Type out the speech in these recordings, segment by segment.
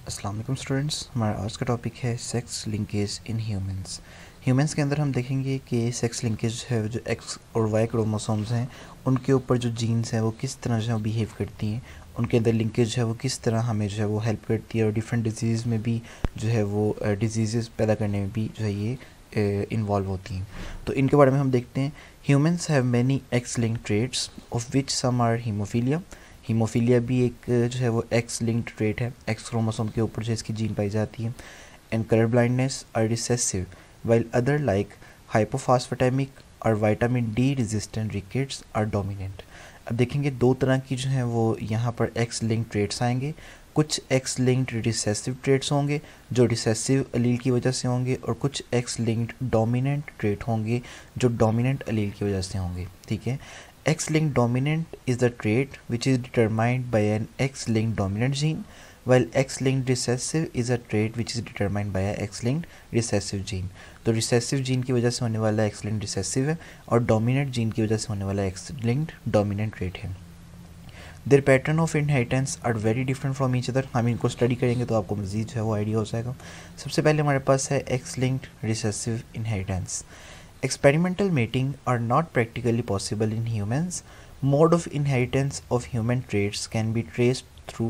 अस्सलाम वालेकुम स्टूडेंट्स। हमारा आज का टॉपिक है sex linkage in humans. Humans के अंदर हम देखेंगे कि सेक्स लिंकेज है जो एक्स और वाई क्रोमोसोम्स हैं उनके ऊपर जो जीन्स हैं वो किस तरह जो बिहेव करती हैं, उनके अंदर लिंकेज है वो किस तरह हमें जो है वो हेल्प करती है और डिफरेंट डिजीज़ में भी जो है वो डिजीज़ पैदा करने में भी जो है ये इन्वॉल्व होती हैं। तो इनके बारे में हम देखते हैं। Humans have many X linked traits of which some are haemophilia. Haemophilia भी एक जो है वो एक्स लिंक्ड ट्रेट है, एक्स क्रोमोसोम के ऊपर जो इसकी जीन पाई जाती है। And colour blindness are recessive while other like hypophosphatemic और vitamin D resistant rickets are dominant. अब देखेंगे दो तरह की जो है वो यहाँ पर एक्स लिंक्ड ट्रेट्स आएंगे। कुछ एक्स लिंक्ड रिसेसिव ट्रेट्स होंगे जो रिसेसिव अलील की वजह से होंगे और कुछ एक्स लिंक्ड डोमिनेंट ट्रेट होंगे जो डोमिनेंट अलील की वजह से होंगे। ठीक है, X-linked dominant is the trait which is determined by an X-linked dominant gene, while X-linked recessive is a trait which is determined by a X-linked recessive gene. तो recessive gene की वजह से होने वाला X-linked recessive है और dominant gene की वजह से होने वाला X-linked dominant trait है। Their pattern of inheritance are very different from each other। हम इनको स्टडी करेंगे तो आपको मज़ीद जो है वो आइडिया हो जाएगा। सबसे पहले हमारे पास है X-linked recessive inheritance। Experimental mating are not practically possible in humans. Mode of inheritance of human traits can be traced through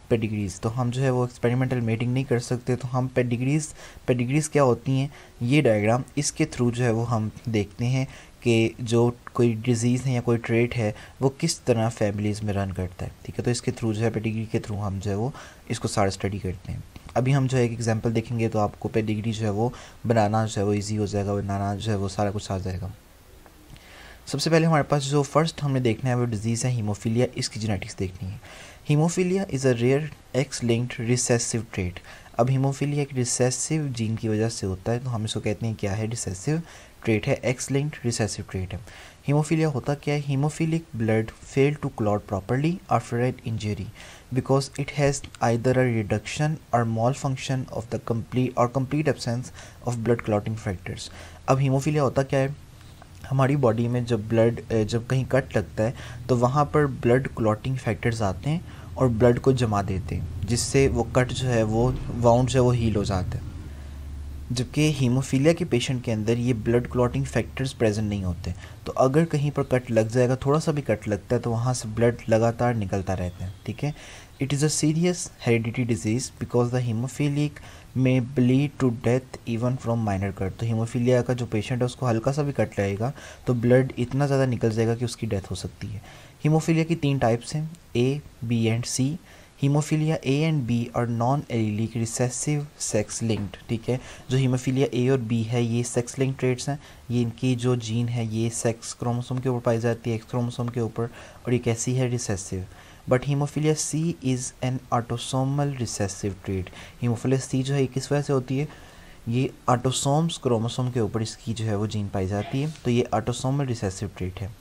pedigrees। तो हम जो है वो एक्सपेरिमेंटल मेटिंग नहीं कर सकते, तो हम पेडिग्रीज क्या होती हैं, ये डायग्राम इसके थ्रू जो है वो हम देखते हैं कि जो कोई डिज़ीज़ है या कोई ट्रेट है वो किस तरह फैमिलीज़ में रन करता है। ठीक है, तो इसके थ्रू जो है पेडिग्री के थ्रू हम जो है वो इसको सारा स्टडी करते हैं। अभी हम जो है एक एग्जांपल देखेंगे तो आपको पेडिग्री जो है वो बनाना जो है वो इजी हो जाएगा, बनाना जो है वो सारा कुछ आ जाएगा। सबसे पहले हमारे पास जो फर्स्ट हमने देखना है वो डिजीज़ है हीमोफीलिया, इसकी जेनेटिक्स देखनी है। Haemophilia is a rare X linked recessive trait. अब हीमोफीलिया एक रिसेसिव जीन की वजह से होता है, तो हम इसको कहते हैं क्या है, रिसेसिव ट्रेट है, एक्स लिंक्ड रिसेसिव ट्रेट है। हीमोफीलिया होता क्या है, haemophilic blood fail to clot properly after an injury because it has either a reduction or malfunction of the complete absence of blood clotting factors। अब haemophilia होता क्या है, हमारी body में जब कहीं कट लगता है तो वहाँ पर ब्लड क्लॉटिंग फैक्टर्स आते हैं और ब्लड को जमा देते हैं, जिससे वो कट जो है वो वाउंड जो है वो हील हो जाता है। जबकि हीमोफीलिया के पेशेंट के अंदर ये ब्लड क्लॉटिंग फैक्टर्स प्रेजेंट नहीं होते, तो अगर कहीं पर कट लग जाएगा, थोड़ा सा भी कट लगता है, तो वहाँ से ब्लड लगातार निकलता रहता है। ठीक है, it is a serious heredity disease because the haemophilic में bleed to death even from minor cut. तो हीमोफीलिया का जो पेशेंट है उसको हल्का सा भी कट लगेगा तो ब्लड इतना ज़्यादा निकल जाएगा कि उसकी डेथ हो सकती है। हीमोफीलिया की 3 टाइप्स हैं, A, B and C. Haemophilia A and B और non allelic recessive sex linked. ठीक है, जो हीमोफीलिया ए और बी है ये सेक्स लिंक्ड ट्रेट्स हैं, ये इनकी जो जीन है ये सेक्स क्रोमोसोम के ऊपर पाई जाती है, एक्स क्रोमोसोम के ऊपर, और ये कैसी है, recessive. But haemophilia C is an autosomal recessive trait. Haemophilia C जो है किस वजह से होती है, ये ऑटोसोम्स क्रोमोसोम के ऊपर इसकी जो है वो जीन पाई जाती है, तो ये ऑटोसोमल रिसेसिव ट्रेट है।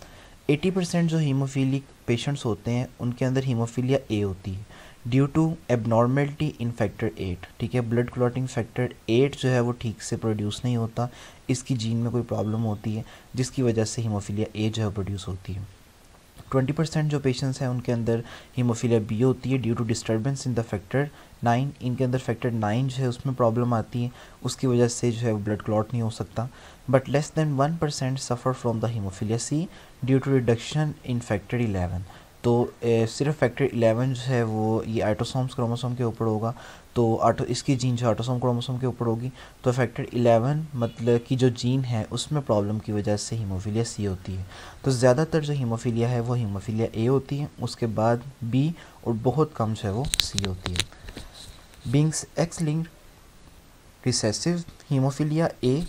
80% जो हीमोफीलिक पेशेंट्स होते हैं उनके अंदर हीमोफीलिया ए होती है due to abnormality in factor 8। ठीक है, ब्लड क्लॉटिंग फैक्टर 8 जो है वो ठीक से प्रोड्यूस नहीं होता, इसकी जीन में कोई प्रॉब्लम होती है जिसकी वजह से हीमोफीलिया ए जो है प्रोड्यूस होती है। 20% जो पेशेंट्स हैं उनके अंदर हीमोफीलिया बी होती है due to disturbance in the factor 9। इनके अंदर फैक्टर 9 जो है उसमें प्रॉब्लम आती है, उसकी वजह से जो है ब्लड क्लॉट नहीं हो सकता। But less than 1% suffer from the haemophilia C due to reduction in factor 11। तो सिर्फ फैक्टर 11 जो है वो ये ऑटोसोम्स क्रोमोसोम के ऊपर होगा, तो इसकी जीन जो ऑटोसोम क्रोमोसोम के ऊपर होगी, तो फैक्टर 11 मतलब कि जो जीन है उसमें प्रॉब्लम की वजह से हीमोफीलिया सी होती है। तो ज़्यादातर जो हीमोफीलिया है वो हीमोफीलिया ए होती है, उसके बाद बी, और बहुत कम जो है वो सी होती है। Beings X linked recessive, haemophilia A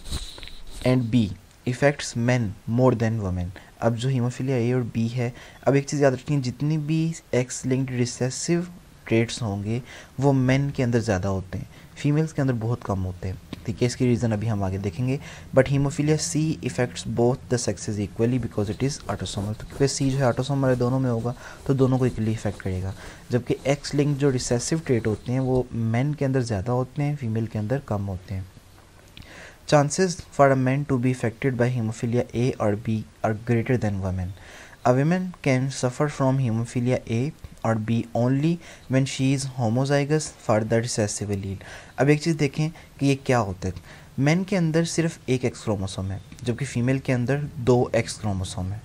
and B effects man more than women. अब जो हीमोफीलिया ए और बी है, अब एक चीज़ याद रखिए, जितनी भी एक्स लिंक्ड रिसेसिव ट्रेट्स होंगे वो मेन के अंदर ज़्यादा होते हैं, फीमेल्स के अंदर बहुत कम होते हैं। ठीक है, इसकी रीज़न अभी हम आगे देखेंगे। बट haemophilia C effects both the sexes equally because it is autosomal. तो क्योंकि सी जो है ऑटोसोमल दोनों में होगा तो दोनों को इक्वली इफेक्ट करेगा। जबकि एक्स लिंक्ड जो रिसेसिव ट्रेट होते हैं वो मेन के अंदर ज़्यादा होते हैं, फीमेल के अंदर कम होते हैं। Chances for a man to be affected by hemophilia A or B are greater than women. A woman can suffer from hemophilia A और B only when she is homozygous for the recessive allele. अब एक चीज़ देखें कि ये क्या होता है। Man के अंदर सिर्फ एक एक्स क्रोमोसोम है, जबकि फ़ीमेल के अंदर 2 एक्स क्रोमोसोम है।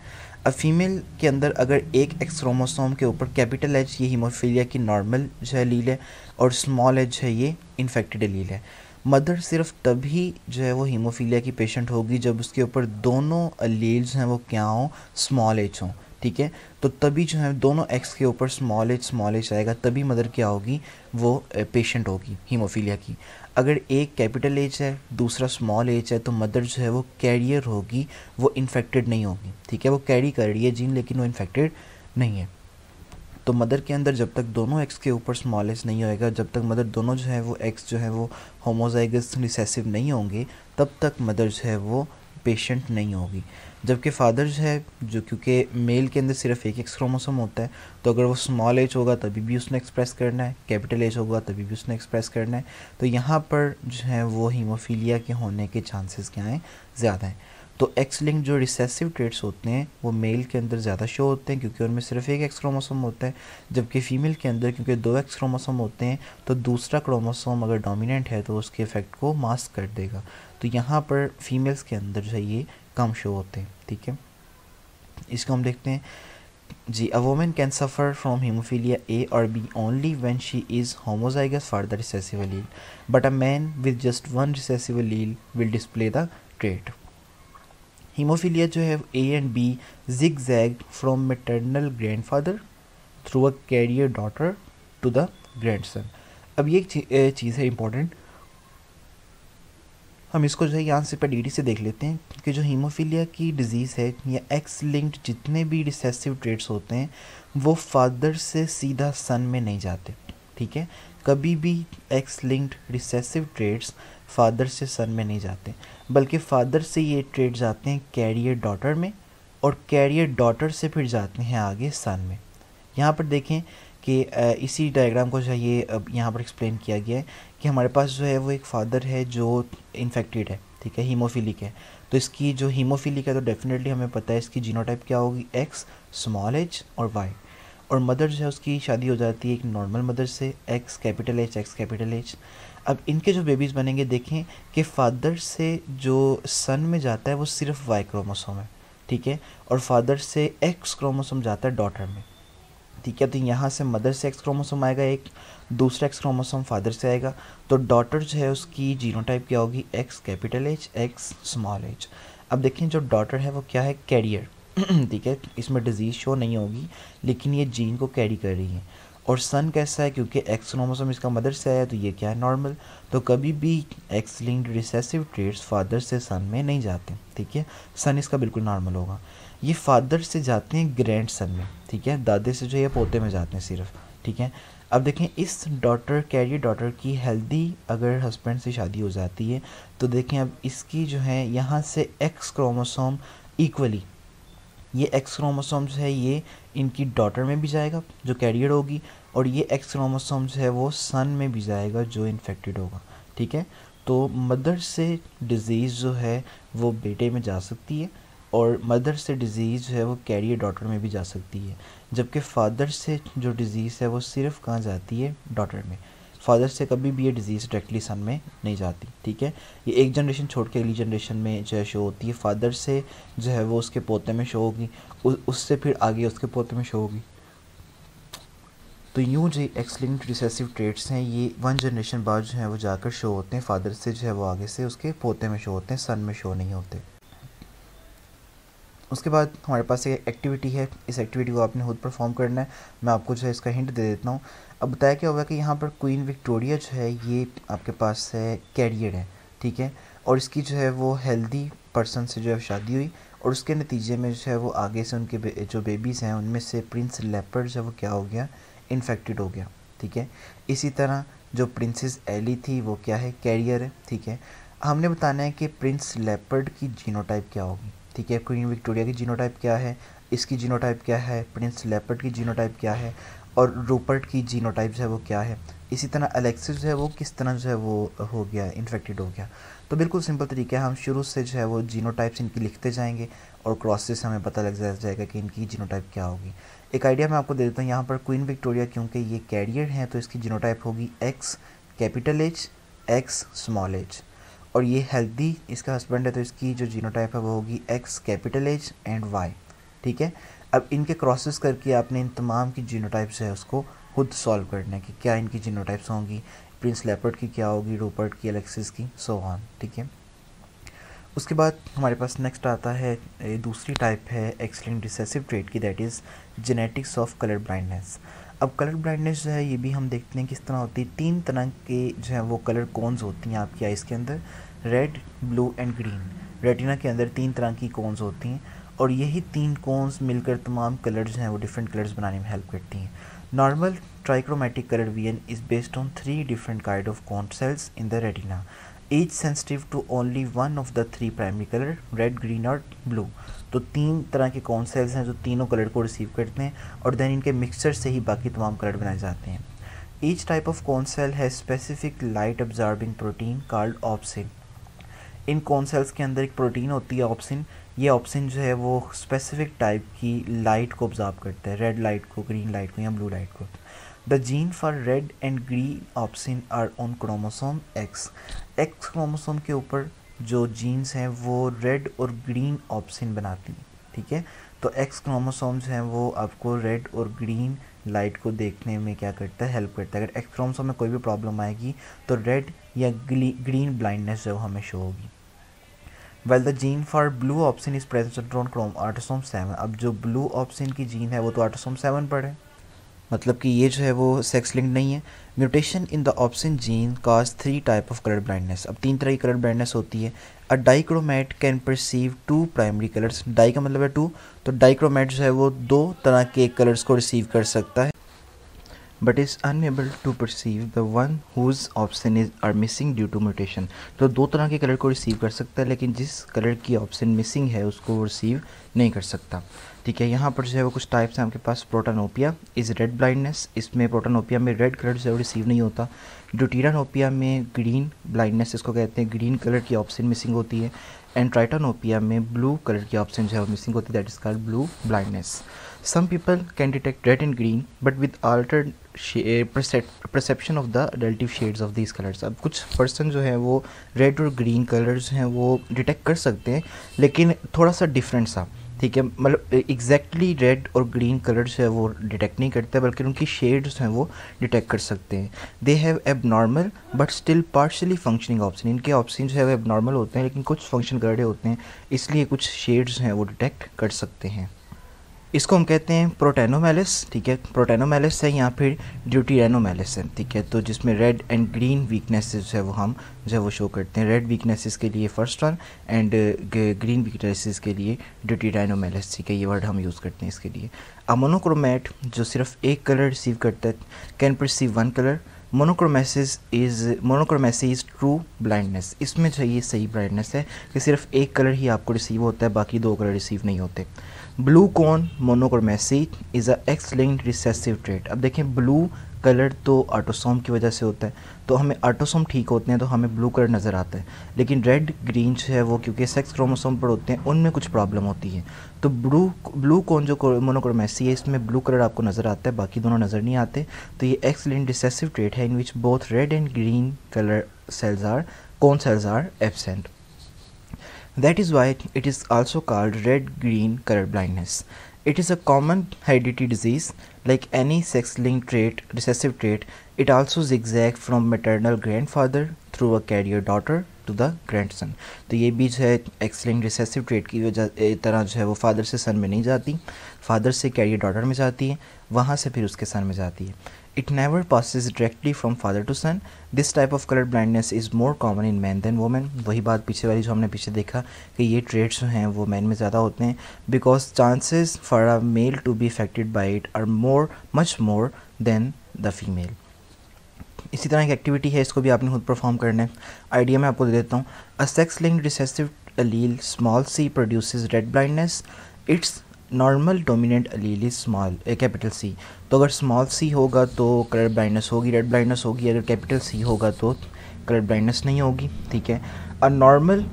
अब फीमेल के अंदर अगर एक एक्स क्रोमोसोम के ऊपर कैपिटल एच ये हीमोफीलिया की नॉर्मल जो है एलील है और स्मॉल एच है ये इन्फेक्टेड एलील है। मदर सिर्फ तभी जो है वो हीमोफीलिया की पेशेंट होगी जब उसके ऊपर दोनों एलील्स हैं वो क्या हों, स्मॉल एच हों, ठीक है। तो तभी जो है दोनों एक्स के ऊपर स्मॉल एच आएगा, तभी मदर क्या होगी, वो पेशेंट होगी हीमोफीलिया की। अगर एक कैपिटल एच है दूसरा स्मॉल एच है तो मदर जो है वो कैरियर होगी, वो इन्फेक्टेड नहीं होगी, ठीक है। वो कैरी कर रही है जीन लेकिन वो इन्फेक्टेड नहीं है। तो मदर के अंदर जब तक दोनों एक्स के ऊपर स्मॉल एच नहीं होएगा, जब तक मदर दोनों जो है वो एक्स जो है वो होमोजाइगस रिसेसिव नहीं होंगे, तब तक मदर जो है वो पेशेंट नहीं होगी। जबकि फादर जो है, जो क्योंकि मेल के अंदर सिर्फ एक एक्स क्रोमोसोम होता है, तो अगर वो स्मॉल एच होगा तभी भी उसने एक्सप्रेस करना है, कैपिटल एच होगा तभी भी उसने एक्सप्रेस करना है। तो यहाँ पर जो है वो हीमोफीलिया के होने के चांसेस क्या हैं, ज़्यादा हैं। तो एक्स लिंक जो रिसेसिव ट्रेट्स होते हैं वो मेल के अंदर ज़्यादा शो होते हैं क्योंकि उनमें सिर्फ एक एक्स क्रोमोसोम होता है, जबकि फ़ीमेल के अंदर क्योंकि 2 एक्स क्रोमोसोम होते हैं तो दूसरा क्रोमोसोम अगर डोमिनेंट है तो उसके इफेक्ट को मास्क कर देगा। तो यहाँ पर फीमेल्स के अंदर जो है ये कम शो होते हैं, ठीक है। इसको हम देखते हैं जी। A woman can suffer from haemophilia A और B only when she is homozygous for the recessive allele, but a man with just 1 recessive allele will display the trait. Haemophilia जो है A and B zigzag from maternal grandfather through a carrier daughter to the grandson. अब ये एक चीज़ है important, हम इसको जो है यहाँ से पीडी से देख लेते हैं कि जो हीमोफीलिया की डिज़ीज़ है या एक्स लिंक्ड जितने भी रिसेसिव ट्रेट्स होते हैं वो फादर से सीधा सन में नहीं जाते, ठीक है। कभी भी x linked recessive traits father से सन में नहीं जाते, बल्कि फादर से ये ट्रेट जाते हैं कैरियर डॉटर में और कैरियर डॉटर से फिर जाते हैं आगे सन में। यहाँ पर देखें कि इसी डायग्राम को जो है ये अब यहाँ पर एक्सप्लेन किया गया है कि हमारे पास जो है वो एक फादर है जो इन्फेक्टेड है, ठीक है, हीमोफीलिक है। तो इसकी जो हीमोफीलिक है तो डेफिनेटली हमें पता है इसकी जीनोटाइप क्या होगी, एक्स स्मॉल एच और वाई। और मदर जो है उसकी शादी हो जाती है एक नॉर्मल मदर से, एक्स कैपिटल एच। अब इनके जो बेबीज़ बनेंगे देखें कि फादर से जो सन में जाता है वो सिर्फ वाई क्रोमोसोम है, ठीक है, और फादर से एक्स क्रोमोसोम जाता है डॉटर में, ठीक है। तो यहाँ से मदर से एक्स क्रोमोसोम आएगा एक, दूसरा एक्स क्रोमोसोम फादर से आएगा, तो डॉटर जो है उसकी जीनोटाइप क्या होगी, X capital H, x small H. अब देखें जो डॉटर है वो क्या है, कैरियर, ठीक है, इसमें डिजीज़ शो नहीं होगी लेकिन ये जीन को कैरी कर रही है। और सन कैसा है, क्योंकि एक्स क्रोमोसोम इसका मदर से आया तो ये क्या है, नॉर्मल। तो कभी भी x linked recessive traits father से सन में नहीं जाते, ठीक है, सन इसका बिल्कुल नॉर्मल होगा। ये फादर से जाते हैं ग्रैंड सन में, ठीक है, दादे से जो है पोते में जाते हैं सिर्फ, ठीक है। अब देखें इस डॉटर कैरियर डॉटर की हेल्दी अगर हस्बैंड से शादी हो जाती है तो देखें अब इसकी जो है यहाँ से एक्स क्रोमोसोम इक्वली, ये एक्स क्रोमोसोम जो है ये इनकी डॉटर में भी जाएगा जो कैरियर होगी, और ये एक्स क्रोमोसोम जो है वो सन में भी जाएगा जो इन्फेक्टेड होगा, ठीक है। तो मदर से डिज़ीज़ जो है वो बेटे में जा सकती है और मदर से डिज़ीज़ जो है वो कैरियर डॉटर में भी जा सकती है, जबकि फादर से जो डिज़ीज़ है वो सिर्फ कहाँ जाती है, डॉटर में। फादर से कभी भी ये डिज़ीज़ डायरेक्टली सन में नहीं जाती, ठीक है। ये एक जनरेशन छोड़ के अगली जनरेशन में जो है शो होती है, फादर से जो है वो उसके पोते में शो होगी, उससे फिर आगे उसके पोते में शो होगी। तो यूँ जो एक्स लिंक्ड रिसेसिव ट्रेट्स हैं ये 1 जनरेशन बाद जो है वो जाकर शो होते हैं, फादर से जो है वो आगे से उसके पोते में शो होते हैं, सन में शो नहीं होते। उसके बाद हमारे पास एक एक्टिविटी है, इस एक्टिविटी को आपने खुद परफॉर्म करना है। मैं आपको जो है इसका हिंट दे देता हूँ। अब बताया क्या होगा कि यहाँ पर क्वीन विक्टोरिया जो है ये आपके पास है कैरियर है, ठीक है, और इसकी जो है वो हेल्दी पर्सन से जो है शादी हुई और उसके नतीजे में जो है वो आगे से उनके जो बेबीज़ हैं उनमें से प्रिंस लेपर्ड जो है वो क्या हो गया, इन्फेक्टेड हो गया, ठीक है। इसी तरह जो प्रिंसेस एली थी वो क्या है, कैरियर है, ठीक है। हमने बताना है कि प्रिंस लेपर्ड की जीनोटाइप क्या होगी, ठीक है। क्वीन विक्टोरिया की जीनोटाइप क्या है, इसकी जीनोटाइप क्या है, प्रिंस लेपर्ड की जीनोटाइप क्या है, और रूपर्ट की जीनोटाइप जो है वो क्या है, इसी तरह अलेक्सिस जो है वो किस तरह जो है वो हो गया, इन्फेक्टेड हो गया। तो बिल्कुल सिंपल तरीका है, हम शुरू से जो है वो जीनोटाइप्स इनकी लिखते जाएंगे और क्रॉसेस से हमें पता लग जाएगा कि इनकी जीनोटाइप क्या होगी। एक आइडिया मैं आपको दे देता हूँ, यहाँ पर क्वीन विक्टोरिया क्योंकि ये कैरियर हैं तो इसकी जीनोटाइप होगी X capital H x small H, और ये हेल्दी इसका हस्बैंड है तो इसकी जो जीनोटाइप है वो होगी X capital H and Y. ठीक है, अब इनके क्रॉसेस करके आपने इन तमाम की जीनोटाइप्स है उसको खुद सॉल्व करना है कि क्या इनकी जीनोटाइप्स होंगी, प्रिंस लेपर्ड की क्या होगी, रूपर्ट की, अलेक्सिस की, सो ऑन। ठीक है, उसके बाद हमारे पास नेक्स्ट आता है दूसरी टाइप है एक्स लिंक्ड रिसेसिव ट्रेट की, that is genetics of colour blindness. अब कलर ब्लाइंडनेस जो है ये भी हम देखते हैं किस तरह होती है। 3 तरह के जो है वो कलर कोन्स होती हैं आपकी आइज़ के अंदर, red, blue and green. Retina के अंदर 3 तरह की कोन्स होती हैं और यही 3 कोन्स मिलकर तमाम कलर जो हैं वो डिफरेंट कलर्स बनाने में हेल्प करती हैं। Normal trichromatic colour vision is based on 3 different kind of cone cells in the retina, each sensitive to only one of the 3 primary color, red, green और blue। तो 3 तरह के कौन सेल्स हैं जो तीनों कलर को रिसीव करते हैं और देन इनके मिक्सचर से ही बाकी तमाम कलर बनाए जाते हैं। Each type of cone cell है specific light absorbing protein called opsin. इन कौन सेल्स के अंदर एक प्रोटीन होती है ऑप्सिन, ये ऑप्सिन जो है वो स्पेसिफिक टाइप की लाइट को ऑब्जॉर्ब करता है, रेड लाइट को, ग्रीन लाइट को या ब्लू लाइट को। The gene for red and green opsin are on chromosome X. X chromosome के ऊपर जो जीन्स हैं वो रेड और ग्रीन ऑप्सिन बनाती हैं। ठीक है, तो एक्स क्रोमोसोम जो हैं वो आपको रेड और ग्रीन लाइट को देखने में क्या करता है, हेल्प करता है। अगर एक्स क्रोमोसोम में कोई भी प्रॉब्लम आएगी तो रेड या ग्रीन ब्लाइंडनेस जो हमें शो होगी। Well the gene for blue obscene is present on autosome 7। अब जो ब्लू ऑप्सिन की जीन है वो तो ऑटोसोम 7 पर है, मतलब कि ये जो है वो सेक्स लिंक्ड नहीं है। Mutation in the opsin gene cause 3 type of colour blindness. अब 3 तरह की कलर ब्लाइंडनेस होती है। A dichromat can perceive 2 primary colours. Di का मतलब है 2, तो डाइक्रोमेट जो है वो 2 तरह के कलर्स को रिसीव कर सकता है, but is unable to perceive the one whose opsin is are missing due to mutation. तो 2 तरह के कलर को रिसीव कर सकता है लेकिन जिस कलर की ऑप्शन मिसिंग है उसको वो रिसीव नहीं कर सकता। ठीक है, यहाँ पर जो है वो कुछ टाइप्स हैं आपके पास। प्रोटानोपिया इज़ रेड ब्लाइंडनेस, इसमें प्रोटानोपिया में रेड कलर जो है वो रिसीव नहीं होता। ड्यूटीरानोपिया में ग्रीन ब्लाइंडनेस इसको कहते हैं, ग्रीन कलर की ऑप्शन मिसिंग होती है। एंड ट्राइटानोपिया में ब्लू कलर की ऑप्शन जो है वो मिसिंग होती है, that is called blue blindness. Some people can detect red and green but with altered perception of the relative shades of these colors। अब कुछ पर्सन जो है वो रेड और ग्रीन कलर्स हैं वो डिटेक्ट कर सकते हैं लेकिन थोड़ा सा डिफरेंट सा। ठीक है, मतलब एग्जैक्टली रेड और ग्रीन कलर्स है वो डिटेक्ट नहीं करते बल्कि उनकी शेड्स हैं वो डिटेक्ट कर सकते हैं। They have abnormal but still partially functioning option. इनके ऑप्शन जो है वो एबनॉर्मल होते हैं लेकिन कुछ फंक्शन कर रहे होते हैं, इसलिए कुछ शेड्स हैं वो डिटेक्ट कर सकते हैं। इसको हम कहते हैं प्रोटेनोमेलिस। ठीक है, प्रोटेनोमेलिस है या फिर ड्यूटीरेनोमेलिस है। ठीक है, तो जिसमें रेड एंड ग्रीन वीकनेसेस जो है वो हम जो है वो शो करते हैं। रेड वीकनेसेस के लिए first one and green weaknesses के लिए ड्यूटीरेनोमेलिस। ठीक है, ये वर्ड हम यूज़ करते हैं इसके लिए। अ मोनोक्रोमेट जो सिर्फ एक कलर रिसीव करता है can perceive 1 colour. Monochromacy is true blindness. इसमें जो ये सही ब्लाइंडनेस है कि सिर्फ एक कलर ही आपको रिसीव होता है, बाकी 2 कलर रिसीव नहीं होते। Blue cone monochromacy is a X linked recessive trait. अब देखें, ब्लू कलर तो ऑटोसोम की वजह से होता है, तो हमें ऑटोसोम ठीक होते हैं तो हमें ब्लू कलर नज़र आता है, लेकिन रेड ग्रीन जो है वो क्योंकि सेक्स क्रोमोसोम पर होते हैं उनमें कुछ प्रॉब्लम होती है। तो ब्लू कौन जो मोनोक्रोमेसी है इसमें ब्लू कलर आपको नज़र आता है, बाकी दोनों नज़र नहीं आते। तो ये एक्स लिंक्ड रिसेसिव ट्रेट है in which both red and green colour cells are cone cells are absent. That is why it is also called red-green color blindness. It is a common hereditary disease. Like any sex-linked trait, recessive trait, it also zigzags from maternal grandfather through a carrier daughter to the grandson. तो ये भी जो है X-linked recessive trait की वजह तरह जो है वो फादर से सन में नहीं जाती, फादर से कैरियर डॉटर में जाती है, वहाँ से फिर उसके सन में जाती है। It never passes directly from father to son. This type of color blindness is more common in men than women. वही बात पीछे वाली जो हमने पीछे देखा कि ये ट्रेड्स जो हैं वो मैन में ज़्यादा होते हैं, because chances for a male to be affected by it are much more than the female. इसी तरह की एक्टिविटी है, इसको भी आपने खुद परफॉर्म करना है। आइडिया मैं आपको दे देता हूँ। A sex-linked recessive allele small c produces red blindness. Its normal dominant allele is small capital C, तो अगर स्मॉल सी होगा तो कलर ब्लाइंडनेस होगी, रेड ब्लाइंडनेस होगी। अगर कैपिटल सी होगा तो कलर ब्लाइंडनेस नहीं होगी, ठीक है। A normal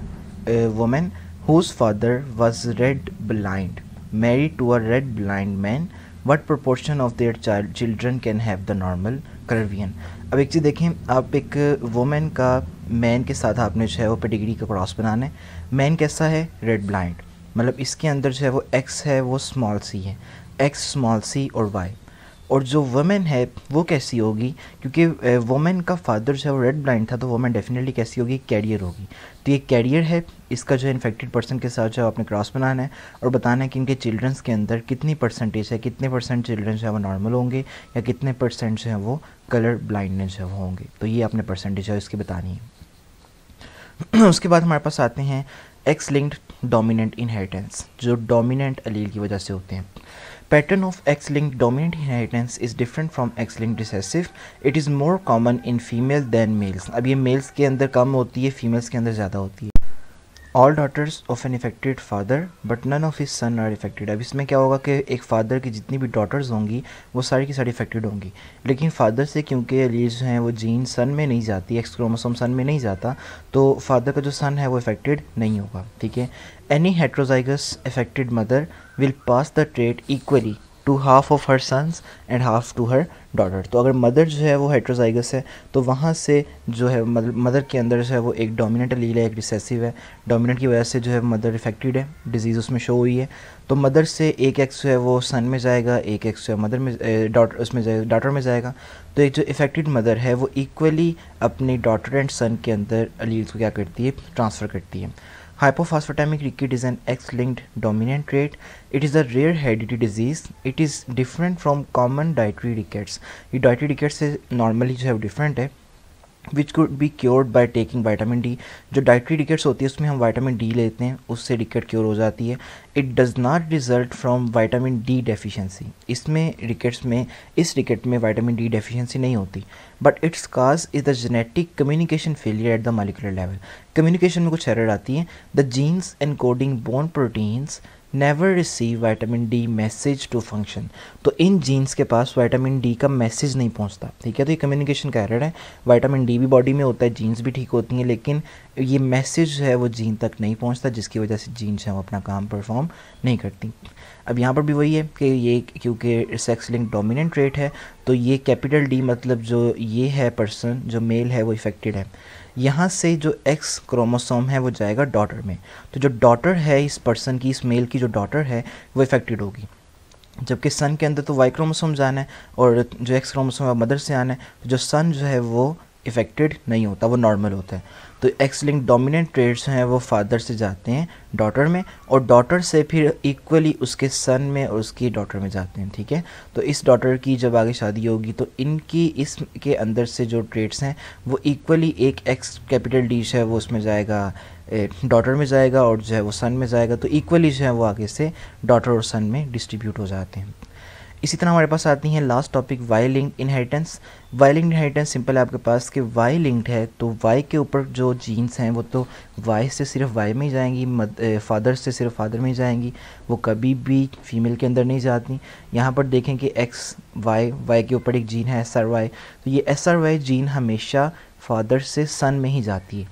women whose father was red blind married to a red blind man, what proportion of their children can have the normal colour vision. अब एक चीज़ देखें, आप एक वुमेन का मैन के साथ आपने जो है वो पेडिग्री का क्रॉस बनाना है। मैन कैसा है? रेड ब्लाइंड, मतलब इसके अंदर जो है वो एक्स है वो स्मॉल सी है, एक्स स्मॉल सी और वाई। और जो वुमेन है वो कैसी होगी, क्योंकि वुमेन का फादर जो है वो रेड ब्लाइंड था, तो वुमेन डेफिनेटली कैसी होगी? कैरियर होगी। तो ये कैरियर है, इसका जो है इन्फेक्टेड पर्सन के साथ जो है आपने क्रॉस बनाना है और बताना है कि इनके चिल्ड्रंस के अंदर कितनी परसेंटेज है, कितने परसेंट चिल्ड्रन जो है वो नॉर्मल होंगे या कितने परसेंट जो है वो कलर ब्लाइंडनेस जो है होंगे। तो ये आपने परसेंटेज है इसकी बतानी है। उसके बाद हमारे पास आते हैं एक्स लिंक्ड डोमिनेंट इनहेरिटेंस, जो डोमिनेंट अलील की वजह से होते हैं। Pattern of X-linked dominant inheritance is different from X-linked recessive. It is more common in female than males. अब ये मेल्स के अंदर कम होती है, फीमेल्स के अंदर ज़्यादा होती है। All daughters of an affected father but none of his son are affected. अब इसमें क्या होगा कि एक फादर की जितनी भी डॉटर्स होंगी वो सारी की सारी अफेक्टेड होंगी, लेकिन फादर से क्योंकि एलील्स हैं वो जीन सन में नहीं जाती, एक्स क्रोमोसोम सन में नहीं जाता, तो फादर का जो सन है वो अफेक्टेड नहीं होगा, ठीक है। Any heterozygous affected mother will pass the trait equally to half of her sons and half to her daughter. तो अगर मदर जो है वो हेट्रोजाइगस है तो वहाँ से जो है मदर के अंदर जो है वो एक डोमिनेंट अलील है, एक रिसेसिव है। डोमिनेंट की वजह से जो है मदर इफेक्टेड है, डिजीज़ उसमें शो हुई है, तो मदर से एक एक्स जो है वो सन में जाएगा, एक एक्स जो है मदर में डॉटर उसमें जाएगा, डॉटर में जाएगा। तो एक जो इफेक्टेड मदर है वो इक्वली अपनी डॉटर एंड सन के अंदर अलील्स को क्या करती है? ट्रांसफ़र करती है। Hypophosphatemic rickets is an X-linked dominant trait. It is a rare hereditary disease. It is different from common dietary rickets. ये dietary rickets से normally जो है different है, which could be cured by taking vitamin D. जो dietary rickets होती है उसमें हम विटामिन डी लेते हैं, उससे रिकेट क्योर हो जाती है। It does not result from vitamin D deficiency. इसमें रिकेट्स में इस रिकेट में विटामिन डी डेफिशिएंसी नहीं होती, but its cause is the genetic communication failure at the molecular level. Communication में कुछ एरर आती है। The genes encoding bone proteins never receive vitamin D message to function. तो इन जीन्स के पास विटामिन डी का मैसेज नहीं पहुंचता, ठीक है। तो ये कम्युनिकेशन का एरर है। विटामिन डी भी बॉडी में होता है, जीन्स भी ठीक होती हैं, लेकिन ये मैसेज है वो जीन तक नहीं पहुंचता, जिसकी वजह से जीन्स है वो अपना काम परफॉर्म नहीं करती। अब यहाँ पर भी वही है कि ये क्योंकि सेक्स लिंक डोमिनेंट ट्रेट है, तो ये कैपिटल डी मतलब जो ये है पर्सन जो मेल है वो इफेक्टेड है। यहाँ से जो एक्स क्रोमोसोम है वो जाएगा डॉटर में, तो जो डॉटर है इस पर्सन की, इस मेल की जो डॉटर है वो इफेक्टेड होगी। जबकि सन के अंदर तो वाई क्रोमोसोम जाना है और जो एक्स क्रोमोसोम है मदर से आना है, तो जो सन जो है वो इफेक्टेड नहीं होता, वो नॉर्मल होता है। तो एक्स लिंक डोमिनेंट ट्रेट्स हैं वो फादर से जाते हैं डॉटर में, और डॉटर से फिर इक्वली उसके सन में और उसकी डॉटर में जाते हैं, ठीक है। तो इस डॉटर की जब आगे शादी होगी तो इनकी इसके अंदर से जो ट्रेट्स हैं वो इक्वली एक एक्स कैपिटल डी है वो उसमें जाएगा, डॉटर में जाएगा, और जो है वो सन में जाएगा, तो इक्वली जो है वो आगे से डॉटर और सन में डिस्ट्रीब्यूट हो जाते हैं। इसी तरह हमारे पास आती हैं last topic Y linked inheritance. Y linked inheritance simple है आपके पास कि वाई लिंक्ड है, तो वाई के ऊपर जो जीन्स हैं वो तो वाई से सिर्फ वाई में ही जाएंगी, फादर से सिर्फ फादर में ही जाएंगी, वो कभी भी फीमेल के अंदर नहीं जाती। यहाँ पर देखें कि एक्स वाई के ऊपर एक जीन है SRY, तो ये SRY जीन हमेशा फादर से सन में ही जाती है,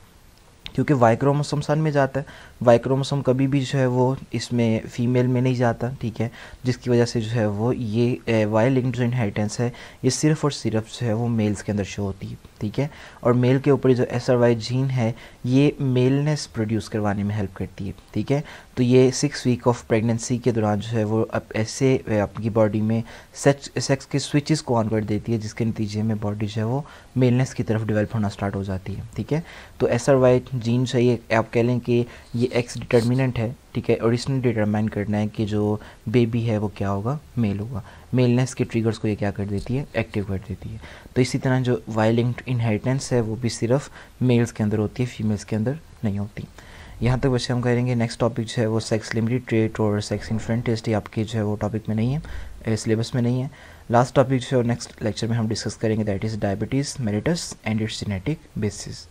क्योंकि वाई क्रोमोसोम सन में जाता है। वाई क्रोमोसोम कभी भी जो है वो इसमें फीमेल में नहीं जाता, ठीक है, जिसकी वजह से जो है वो ये वाई लिंक्ड जो इनहेरिटेंस है ये सिर्फ और सिर्फ जो है वो मेल्स के अंदर शो होती है, ठीक है। और मेल के ऊपर जो SRY जीन है ये मेलनेस प्रोड्यूस करवाने में हेल्प करती है, ठीक है। तो ये 6 वीक ऑफ प्रेगनेंसी के दौरान जो है वो अब ऐसे आपकी बॉडी में सेक्स के स्विचेस को ऑन कर देती है, जिसके नतीजे में बॉडी जो है वो मेलनेस की तरफ डेवलप होना स्टार्ट हो जाती है, ठीक है। तो SRY जीन चाहिए, आप कह लें कि ये एक्स डिटर्मिनेंट है, ठीक है, और इसने डिटरमाइन करना है कि जो बेबी है वो क्या होगा? मेल होगा। मेलनेस के ट्रिगर्स को ये क्या कर देती है? एक्टिव कर देती है। तो इसी तरह जो वाई लिंक्ड इनहेरिटेंस है वो भी सिर्फ मेल्स के अंदर होती है, फीमेल्स के अंदर नहीं होती। यहाँ तक बच्चे हम करेंगे। नेक्स्ट टॉपिक जो है वो सेक्स लिमिटेड ट्रेट और सेक्स इन्फ्लुएंस टेस्ट, ये आपके जो है वो टॉपिक में नहीं है, सिलेबस में नहीं है। लास्ट टॉपिक जो है नेक्स्ट लेक्चर में हम डिस्कस करेंगे, that is diabetes mellitus and it's genetic basis.